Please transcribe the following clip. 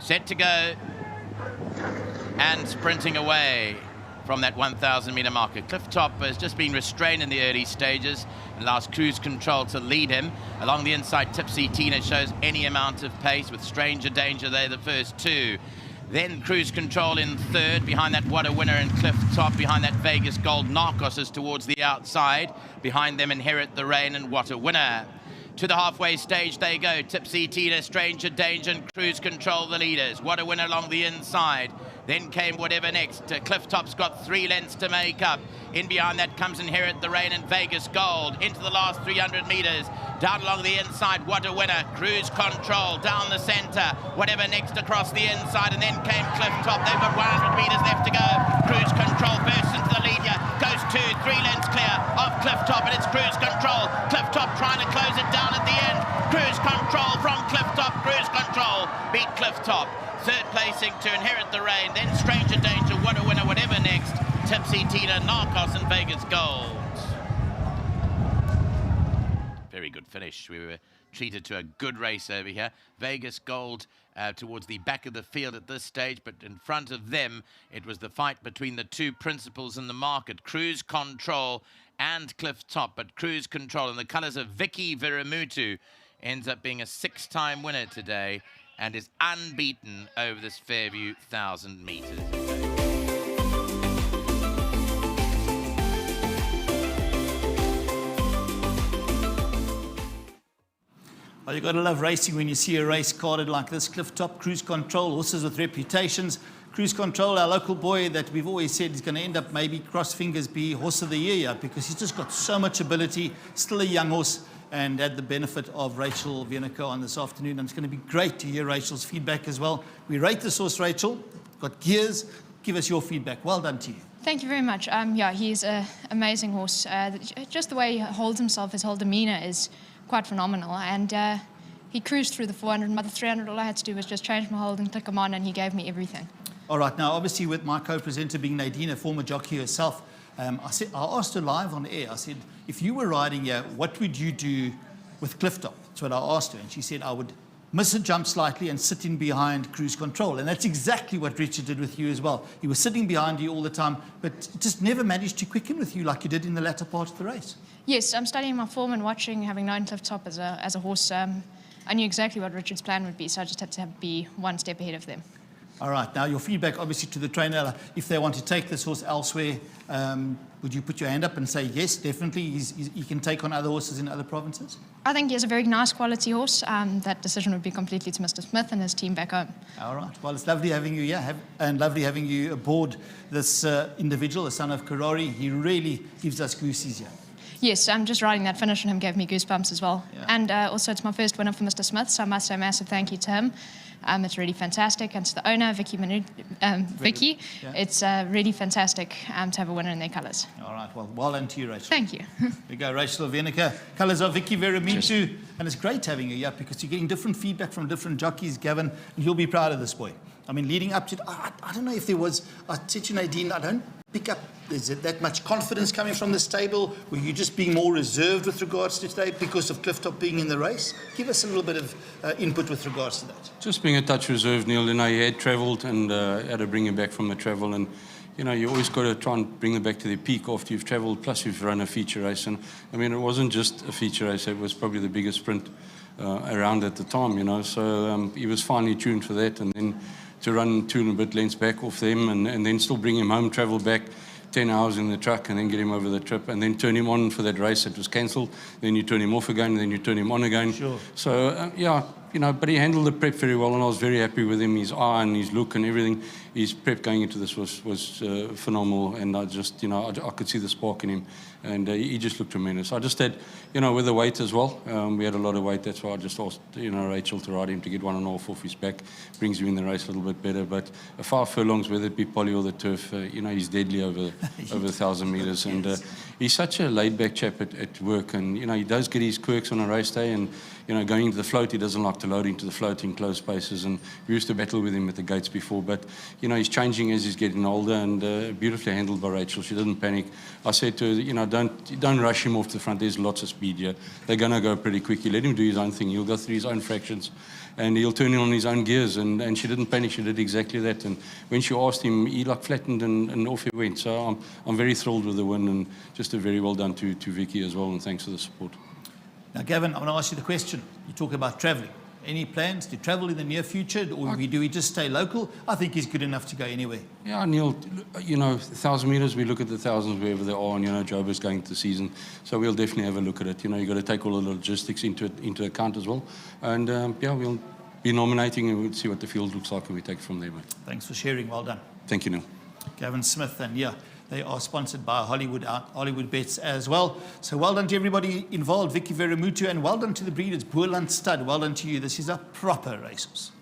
Set to go. And sprinting away from that 1,000 meter marker. Cliff Top has just been restrained in the early stages and allows Cruise Control to lead him. Along the inside, Tipsy Tina shows any amount of pace with Stranger Danger. They're the first two. Then Cruise Control in third. Behind that, What a Winner and Cliff Top. Behind that, Vegas Gold. Narcos is towards the outside. Behind them, Inherit the Rain and What a Winner. To the halfway stage they go. Tipsy Tina, Stranger Danger and Cruise Control the leaders. What a Winner along the inside. Then came Whatever Next. Cliff Top's got 3 lengths to make up. In behind that comes Inherit the Rain and Vegas Gold. Into the last 300 meters. Down along the inside, What a Winner. Cruise Control down the center. Whatever Next across the inside. And then came Cliff Top. They've got 100 meters left to go. Cruise Control bursts into the lead here. Goes 2, 3 lengths clear of Cliff Top. And it's Cruise Control. Cliff Top trying to close it down at the end. Cruise Control from Cliff Top. Cruise Control beat Cliff Top. Third placing to Inherit the Rain, then Stranger Danger, What a Winner, Whatever Next, Tipsy Tina, Narcos and Vegas Gold. Very good finish. We were treated to a good race over here. Vegas Gold towards the back of the field at this stage, but in front of them, it was the fight between the two principals in the market, Cruise Control and Cliff Top. But Cruise Control in the colours of Vicky Viramutu ends up being a 6-time winner today and is unbeaten over this Fairview 1,000 meters. Well, you've got to love racing when you see a race carded like this. Cliff Top, Cruise Control, horses with reputations. Cruise Control, our local boy that we've always said is going to end up maybe, cross fingers, be Horse of the Year because he's just got so much ability, still a young horse, and had the benefit of Rachel Venniker on this afternoon. And it's going to be great to hear Rachel's feedback as well. We rate this horse, Rachel. Got gears. Give us your feedback. Well done to you. Thank you very much. Yeah, he's an amazing horse. Just the way he holds himself, his whole demeanour is quite phenomenal. And he cruised through the 400, but the 300, all I had to do was just change my hold and click him on, and he gave me everything. All right. Now, obviously, with my co-presenter being Nadine, a former jockey herself, I asked her live on air, I said, if you were riding here, what would you do with Cliff Top? That's what I asked her. And she said, I would miss a jump slightly and sit in behind Cruise Control. And that's exactly what Richard did with you as well. He was sitting behind you all the time, but just never managed to quicken with you like you did in the latter part of the race. Yes, I'm studying my form and watching, having known Cliff Top as a horse. I knew exactly what Richard's plan would be, so I just had to be one step ahead of them. All right, now your feedback obviously to the trainer, if they want to take this horse elsewhere, would you put your hand up and say, yes, definitely, he can take on other horses in other provinces? I think he has a very nice quality horse. That decision would be completely to Mr. Smith and his team back home. All right, well, it's lovely having you here and lovely having you aboard this individual, the son of Karori. He really gives us goosies here. Yes, just riding that finish on him gave me goosebumps as well. Yeah. And also it's my first winner for Mr. Smith, so I must say a massive thank you to him. It's really fantastic. And to the owner, Vicky, yeah. It's really fantastic to have a winner in their colours. All right, well done to you, Rachel. Thank you. There you go, Rachel Venniker. Colours of Vicky Viramutu. And it's great having you here because you're getting different feedback from different jockeys, Gavin, and you'll be proud of this boy. I mean, leading up to it, I don't know if there was, I said to Nadine, I don't pick up, is it that much confidence coming from this stable? Were you just being more reserved with regards to today because of Cliff Top being in the race? Give us a little bit of input with regards to that. Just being a touch reserved, Neil. You know, he had travelled and had to bring him back from the travel. And, you know, you always got to try and bring them back to their peak after you've travelled, plus you've run a feature race. And, I mean, it wasn't just a feature race. It was probably the biggest sprint around at the time, you know. So he was finely tuned for that. And then to run 2 and a bit lengths back off them and then still bring him home, travel back 10 hours in the truck and then get him over the trip and then turn him on for that race that was cancelled. Then you turn him off again, and then you turn him on again. Sure. So, yeah, you know, but he handled the prep very well and I was very happy with him, his eye and his look and everything. His prep going into this was phenomenal and I just, you know, I could see the spark in him and he just looked tremendous. I just had, you know, with the weight as well, we had a lot of weight, that's why I just asked, you know, Rachel to ride him to get 1.5 off his back, brings you in the race a little bit better, but 5 furlongs, whether it be poly or the turf, you know, he's deadly over 1,000 metres and he's such a laid-back chap at work and, you know, he does get his quirks on a race day and you know, going into the float, he doesn't like to load into the float in closed spaces, and we used to battle with him at the gates before, but, you know, he's changing as he's getting older, and beautifully handled by Rachel. She didn't panic. I said to her, you know, don't rush him off to the front. There's lots of speed here. They're going to go pretty quickly. Let him do his own thing. He'll go through his own fractions, and he'll turn in on his own gears, and she didn't panic. She did exactly that, and when she asked him, he like flattened and off he went. So I'm very thrilled with the win, and just a very well done to Vicky as well, and thanks for the support. Now, Gavin, I want to ask you the question. You talk about travelling. Any plans to travel in the near future, or do we just stay local? I think he's good enough to go anywhere. Yeah, Neil, you know, 1,000 metres, we look at the thousands wherever they are, and, you know, Joburg's going to the season, so we'll definitely have a look at it. You know, you've got to take all the logistics into account as well, and, yeah, we'll be nominating, and we'll see what the field looks like, and we take it from there, mate. Thanks for sharing. Well done. Thank you, Neil. Gavin Smith, and yeah, they are sponsored by Hollywood Bets as well. So well done to everybody involved, Vicky Veramutu, and well done to the breeders, Boerland Stud. Well done to you. This is a proper racehorse.